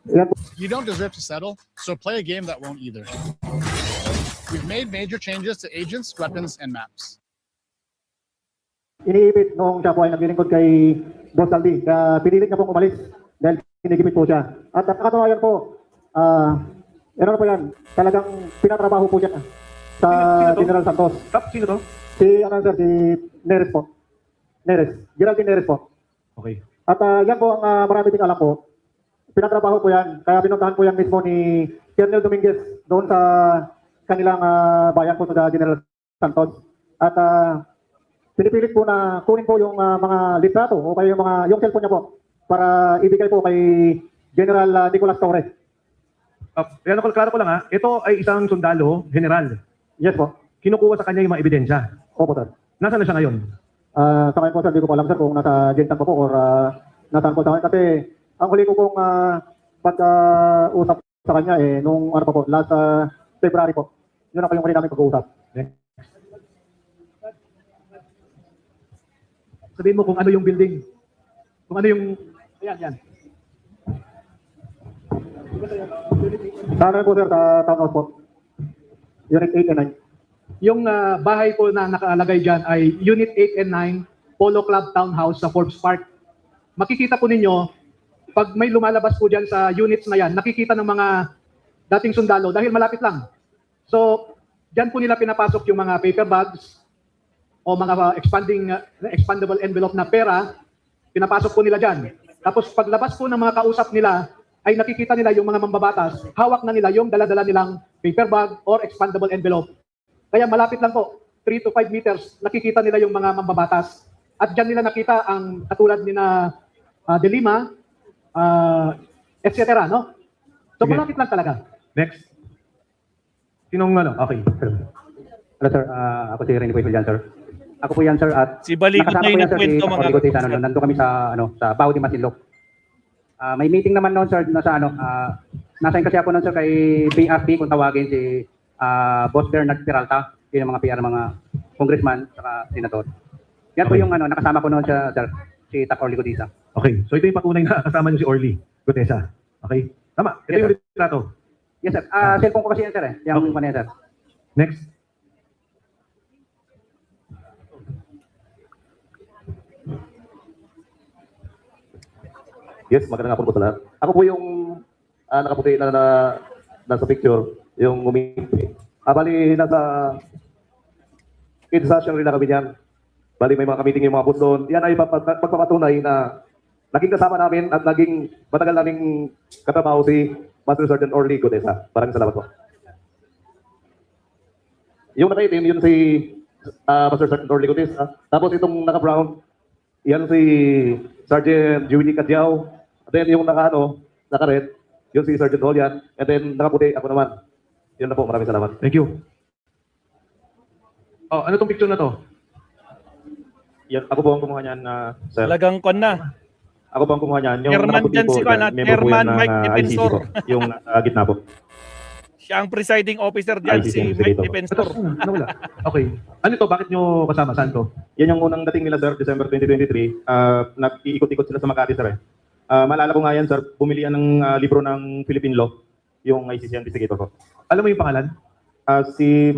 Yan po. You don't deserve to settle, so play a game that won't either. We've made major changes to agents, weapons, and maps. Iniipit noong siya po ay naglilingkod kay Boss Aldi. Kaya pinilit niya pong umalis dahil kinigipit po siya. At nakatawayan po, ano po yan, talagang pinatrabaho po siya sa General Santos. Sino to? Si, ano sir, si Neres po. Neres. Geraldine Neres po. Okay. At yan po ang marami ting alam po. Pinatrabaho po yan. Kaya pinuntahan po yan mismo ni Colonel Dominguez doon sa kanilang bayan po sa General Santos. At pinipilit po na kunin po yung mga litrato o kaya yung cellphone niya po para ibigay po kay General Nicolas Torres. Yan, klaro ko lang ha. Ito ay isang sundalo, general. Yes po. Kinukuha sa kanya yung mga ebidensya. Opo sir. Nasaan na siya ngayon? Sa ngayon po sir, hindi ko po alam sir kung nasa Gentan po po or nasaan po sa akin. Kasi ang huli ko pong pagka-usap sa kanya nung ano po, last February po. Yun ang po yung huli namin pag-uusap. Sabihin mo kung ano yung building. Kung ano yung... Yan. Sa akin po sir, sa townhouse po. Unit 8 and 9. Yung bahay po na nakalagay dyan ay Unit 8 and 9, Polo Club Townhouse sa Forbes Park. Makikita po ninyo, pag may lumalabas po dyan sa units na yan, nakikita ng mga dating sundalo dahil malapit lang. So, dyan po nila pinapasok yung mga paper bags o mga expandable envelope na pera, pinapasok po nila dyan. Tapos paglabas po ng mga kausap nila, ay nakikita nila yung mga mambabatas, hawak na nila yung dala-dala nilang paper bag or expandable envelope. Kaya malapit lang po, 3 to 5 meters, nakikita nila yung mga mambabatas. At dyan nila nakita ang katulad ni na De Lima, etc. No? So Sige. malapit lang talaga. Next. Sinong ano? Okay. Hello sir, ako si Rene Pueyo sir. Ako po yan sir at Si Baligot nakasama na po yan, yung sir, kwento si mga Baligot, nandun kami sa Bao de Masinloc. May meeting naman noon sir nasa kasi ako noon sir kay PRP kung tawagin si Boss Bernard Peralta, yun ang mga PR ng mga congressman saka senator. Yan po yung nakasama ko noon siya sir, si Tac Orly Godisa. Okay. So ito yung patunay na kasama niyo si Orly Gutesa. Okay? Tama. Ito Yes, yung sir. retrato. Yes sir, cellphone ko kasi yan sir yung Okay. sir. Next. Yes, magandang hapon po sa lahat. Ako po yung nakaputi na nasa picture, yung umipi. Bali, nasa session rin na kami niyan. Bali, may mga meeting yung mga boss doon. Yan ay pagpapatunay na naging kasama namin at naging matagal naming katrabaho si Master Sergeant Orly Godesa. Maraming salamat po. Yung nakaitim, yun si Master Sergeant Orly Godesa. Tapos itong naka-brown, yan si Sergeant Julie Cadyao. Then yung naka-red, yun si Sergeant Holian. And then nakaputi, ako naman. Yun na po, maraming salamat. Thank you. Oh, ano tong picture na to? Yan, ako po ang kumuha niyan, sir. Talagang kon na. Ako po ang kumuha niyan. Yung Chairman nakaputi dyan po, si Juan at member po Chairman yan ng, Mike ICC Defensor. po. Yung gitna po. Siya ang presiding officer dyan, ICC si Mike investigator. Defensor. Ano wala? Okay. Ano to? Bakit nyo kasama? Saan to? Yan yung unang dating nila, sir, December 2023. Nag-iikot-ikot sila sa Makati, sir. Maalala ko nga yan, sir, bumili yan ng libro ng Philippine Law, yung ICC investigator ko. Alam mo yung pangalan?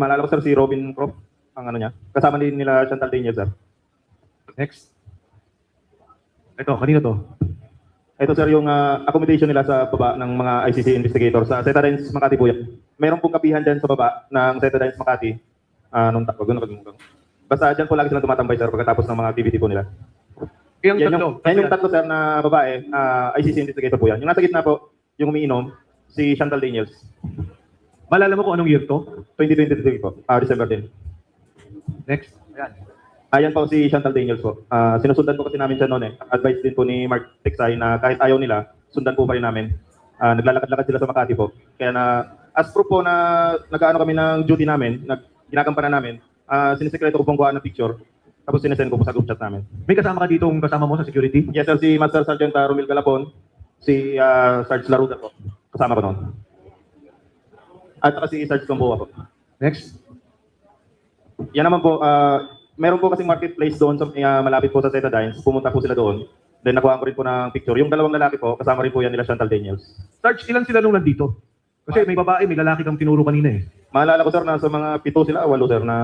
Maalala ko, sir, si Robin Crop, ang ano niya. Kasama din nila Chantal Daniel, sir. Next. Ito, kanino to? Ito, sir, yung accommodation nila sa baba ng mga ICC investigator sa Setadines Makati po yan. Mayroon pong kapihan dyan sa baba ng Setadines Makati. Nung takbo, basta dyan po lagi sila tumatambay, sir, pagkatapos ng mga activity po nila. Yung Yan tatlo. yung tatlo, sir, na babae, ICC investigator po yan. Yung nasa gitna po, yung umiinom, si Chantal Daniels. Malala mo kung anong year to? 2023 po, December din. Next. Ayan po si Chantal Daniels po. Sinusundan po kasi namin siya noon eh. Advice din po ni Mark Tiksay na kahit ayaw nila, sundan po pa rin namin. Naglalakad-lakad sila sa Makati po. Kaya as proof po na nag-aano kami ng duty namin, ginagampanan namin, sinisekreto ko pong kuhaan ng picture, tapos sinesend ko po sa group chat namin. May kasama ka dito kasama mo sa security? Yes sir, si Master Sergeant Romil Galapon, si Sarge Laruda po, kasama ko noon. At saka si Sarge Gamboa po. Next. Yan naman po, meron po kasing marketplace doon sa malapit po sa Setadines. Pumunta po sila doon. Then nakuha ko rin po ng picture. Yung dalawang lalaki po, kasama rin po yan nila Chantal Daniels. Sarge, ilan sila nung nandito? Kasi may babae, may lalaki kang tinuro kanina eh. Maalala ko sir na sa mga 7 sila, 8 sir na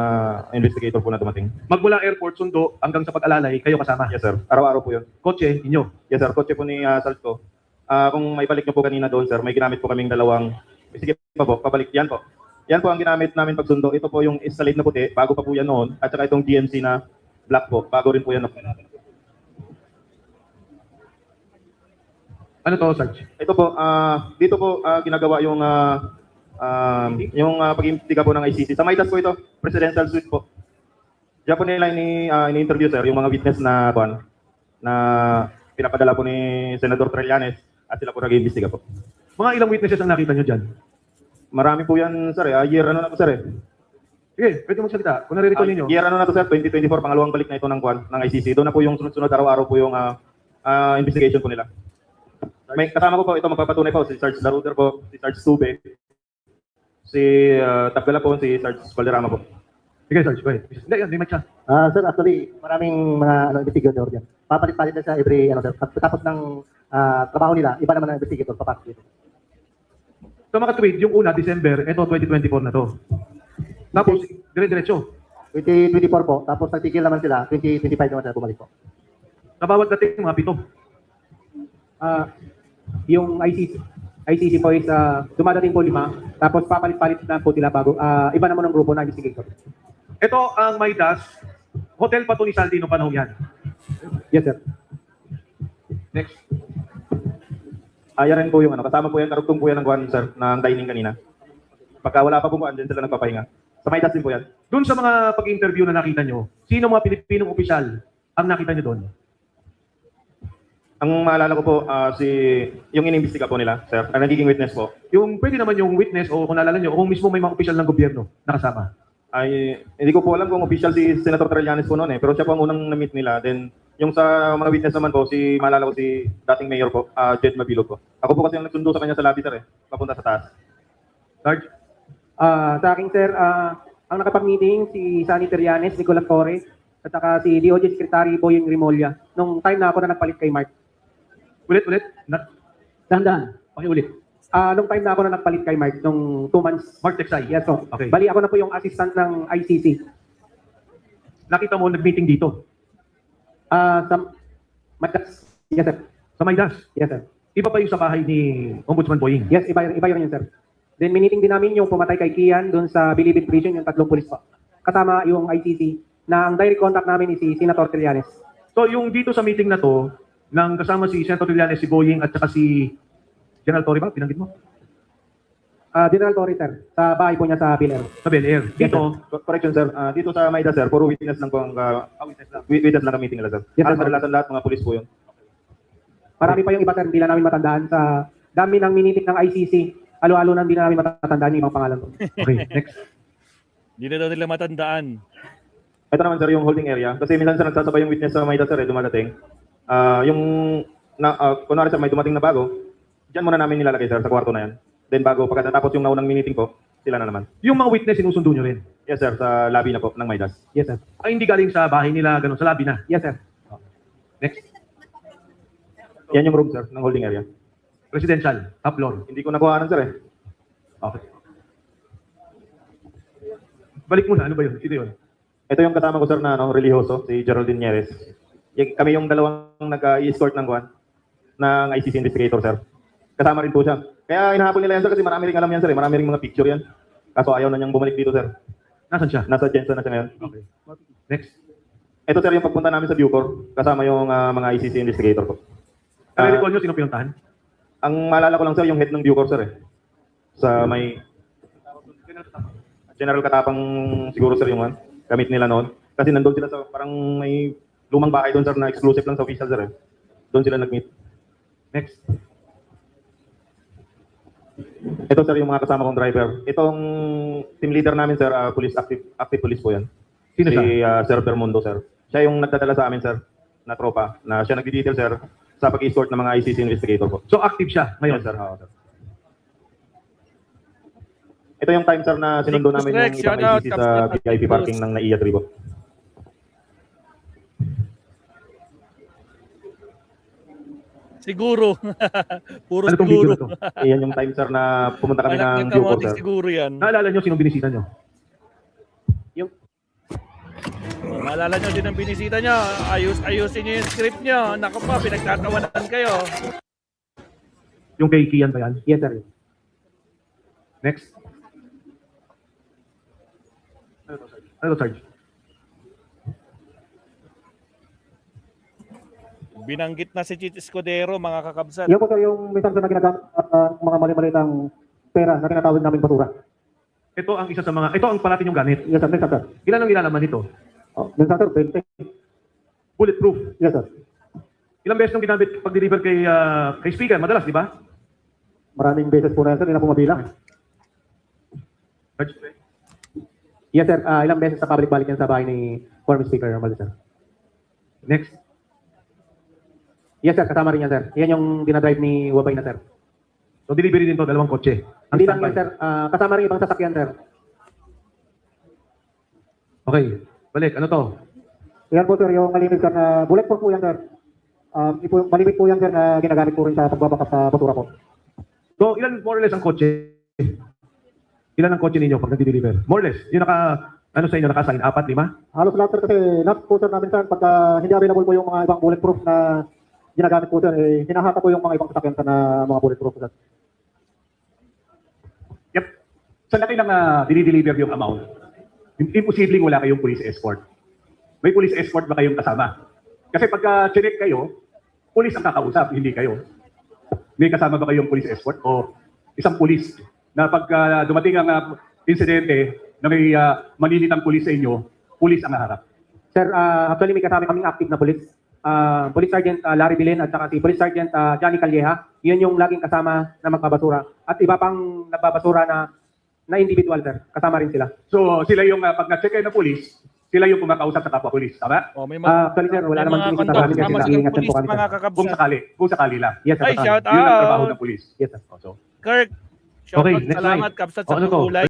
investigator po na dumating. Magmula airport, sundo, hanggang sa pag-alalay, kayo kasama. Yes sir, araw-araw po yun. Kotse, inyo. Yes sir, kotse po ni Salto. Kung may balik nyo po kanina doon sir, may ginamit po kaming dalawang, sige pa po, pabalik yan po. Yan po ang ginamit namin pagsundo. Ito po yung Escalade na puti, bago pa po yan noon. At saka itong GMC na black po, bago rin po yan. Ano to, Sarge? Ito po, dito po ginagawa yung pag-imbestiga po ng ICC. Sa Maitas po ito, presidential suite po. Diyan po nila ini-interview sir, yung mga witness na pinapadala po ni Senador Trillanes at sila po nag-iimbestiga po. Mga ilang witnesses ang nakita nyo dyan? Marami po yan sir, year ano na po sir eh. Sige, pwede magsalita. Kung nare-recall ninyo. Year ano na to sir, 2024, pangalawang balik na ito ng ICC. Doon na po yung sunod-sunod araw-araw po yung investigation po nila. May kasama ko po, ito magpapatunay po, si Sarge Laruder po, si Sarge Sube, si Tabgala po, si Sarge Valderrama po. Sige, Sarge, go ahead. Hindi, yan, may mic siya. Sir, actually, maraming mga investigator dyan. Papalit-palit na sa every, sir. Tapos ng trabaho nila, iba naman ang investigator, papasok dito. So mga tweet, yung una, December, ito 2024 na to. Tapos, dire-diretso. 2024 po, tapos nagtigil naman sila, 2025 naman sila bumalik po. Sa bawat dating, mga 7. Yung ICC po is dumadating po 5, tapos papalit-palit na po sila bago iba naman ng grupo na investigator. Ito ang Maidas. Hotel pa to ni Saldi noong panahon yan. Yes, sir. Next. Yan rin po yung kasama po yan, karugtong po yan ng kuhan sir, ng dining kanina. Pagka wala pa po kuhan, din sila nagpapahinga. Sa Maitas din po yan. Doon sa mga pag-interview na nakita nyo, sino mga Pilipinong opisyal ang nakita nyo doon? Ang maalala ko po, yung inimbestiga po nila, sir, ang nagiging witness po, Yung pwede naman yung witness o kung naalala nyo, o kung mismo may mga opisyal ng gobyerno nakasama. ay hindi ko po alam kung official si Senator Trillanes po noon eh, pero siya po ang unang na-meet nila. Then, yung sa mga witness naman po, maalala ko si dating mayor po, Jed Mabilog po. Ako po kasi ang nagsundo sa kanya sa lobby, sir eh, papunta sa taas. Sarge? Sa akin, sir, ang nakapag-meeting si Sunny Trillanes, Nicolas Torre, at saka si DOJ Secretary Boying Rimolya, nung time na ako na nagpalit kay Mark. Ulit. Dahan-dahan. Pakiulit. Nung time na ako na nagpalit kay Mark, nung 2 months. Mark Texay. Yes, po. Okay. Bali, ako na po yung assistant ng ICC. Nakita mo nag-meeting dito Sa Maidas. Yes, sir. sa Maidas. Yes, sir. Iba pa yung sa bahay ni Ombudsman Boying. Yes, iba yun, sir. Then, miniting din namin yung pumatay kay Kian doon sa Bilibid Prison, yung 3 pulis pa. Kasama yung ICC, na ang direct contact namin is si Senator Trillanes. So yung dito sa meeting na to, nang kasama si Senator Trillanes, si Boying at saka si General Torre ba? Pinanggit mo? General Torre, sir, sa bahay po niya sa Biler. Sa Bel Air. Yes, Dito, Correction sir, dito sa Maida sir, puro witness lang po ang witness lang ang meeting nila sir. Yes, sir. Kadalasan lahat mga pulis po yun. Marami pa yung iba, sir, hindi lang namin matandaan sa dami ng minitik ng ICC. Alo-alo na hindi na namin matatandaan yung ibang pangalan ko. okay, next. Hindi na daw nila matandaan. Ito naman sir yung holding area. Kasi minsan sir nagsasabay yung witness sa Maida sir dumadating. Kunwari sir may dumating na bago, diyan muna namin nilalagay sir sa kwarto na yan. Then bago pagkatapos yung naunang meeting po, sila na naman. Yung mga witness sinusundo nyo rin. Yes sir, sa lobby na po ng Maidas. Yes, sir. Ay hindi galing sa bahay nila, ganun, sa lobby na. Yes, sir. Next. Yan yung room sir ng holding area. Residential, top floor. Hindi ko nakuhaan sir eh. Okay. Balik muna, ano ba yun? Sino yun? Ito yung kasama ko sir na religyoso, si Geraldine Nieres. Kami yung dalawang nag-escort ng ICC investigator sir. Kasama rin po siya. Kaya hinahabol nila yan sir kasi marami rin alam yan sir eh. Marami rin mga picture yan. Kaso ayaw na niyang bumalik dito sir. Nasaan siya? Nasa Jensen na siya ngayon. Okay. Next. Ito sir yung pagpunta namin sa Bucor. Kasama yung mga ICC investigator po. Recall nyo, sino pinuntahan? Ang maalala ko lang sir yung head ng Bucor sir eh. Sa may General Katapang siguro sir yung gamit nila noon. Kasi nandun sila sa parang may lumang bahay doon sir na exclusive lang sa official sir eh. Doon sila nag-meet. Next. Ito sir yung mga kasama kong driver. Itong team leader namin sir, police active police po yan. Sino Si siya? Sir Bermundo sir. Siya yung nagdadala sa amin sir na tropa na siya nag-detail sir sa pag-escort ng mga ICC investigator po. So active siya ngayon. Yes, sir. Oo, sir. Ito yung time sir na sinundo namin yung Rex, isang shout out, ICC sa Captain VIP parking ng NAIA Tribo. Siguro. Puro Ano tong video siguro. na to? Iyan yung time, sir, na pumunta kami Anak ng ng Bucor, kamote sir. siguro yan. Naalala nyo sinong binisita nyo? Maalala nyo din ang binisita nyo. Ayusin nyo yung script nyo. Naku pa, pinagtatawanan kayo. Yung kay Kian ba yan? Yes, sir. Next. Ano to, Sarge? Binanggit na si Chit Escudero, mga kakabsat. Yan po, sir, yung minsan sir na ginagamit mga mali-malitang pera na tinatawag namin basura. Ito ang isa sa mga, ito ang parating yung gamit. Yes, sir. Minsan, sir. Ilan ang ilalaman nito? Oh, minsan, sir, 20. Bulletproof. Yes, sir. Ilang beses nung ginamit pag-deliver kay speaker? Madalas, di ba? Maraming beses po na yan, sir. Hindi na po mabilang. Sarge? Yes, sir. Ilang beses sa pabalik-balik yan sa bahay ni former speaker, sir. Next. Yes, sir. Kasama rin yan, sir. Yan yung dinadrive ni Wabay na, sir. So delivery din to, dalawang kotse. Ang Hindi lang standby. yan, sir. Kasama rin ibang sasakyan, sir. Okay. Balik, ano to? Yan po, sir. Yung malimit, sir, na bulletproof po yan, sir. Malimit po yan, sir, na ginagamit po rin sa pagbabakap sa basura po. So, ilan more or less ang kotse? Ilan ang kotse ninyo pag nag-deliver? More or less. Yung ano sa inyo, naka-assign? 4, 5? Halos lahat, sir, kasi not po, sir, namin, sir, pagka hindi available po yung mga ibang bulletproof na ginagamit po, sir, hinahata po yung mga ibang sasakyan, sir, na mga bulletproof, sir. Yep. Sa laki ng dinideliver yung amount, imposibleng wala kayong police escort. May police escort ba kayong kasama? Kasi pagka chinek kayo, police ang kakausap, hindi kayo. May kasama ba kayong police escort o isang police na pagka dumating ang insidente na may maninitang police sa inyo, police ang naharap? Sir, actually may kasama kaming active na police. Police Sergeant Larry Bilen at saka si Police Sergeant Johnny Calleja. Yun yung laging kasama na magbabasura. At iba pang nagbabasura na individual, sir. Kasama rin sila. So sila yung pag na-check kayo ng police, sila yung kumakausap sa kapwa police, tama? Oh, may Actually, sir, wala may naman mga sinisita contact namin kasi naman nag-iingat din po police, kami, sir. mga Kung kakabsat. sakali lang. Yes, sir. Ay, kasama. shout Yun ang trabaho out. ng police. Yes, sir. So, Kirk, shout Okay, out. next Salamat, slide. kabsat O, sa ano to? kulay.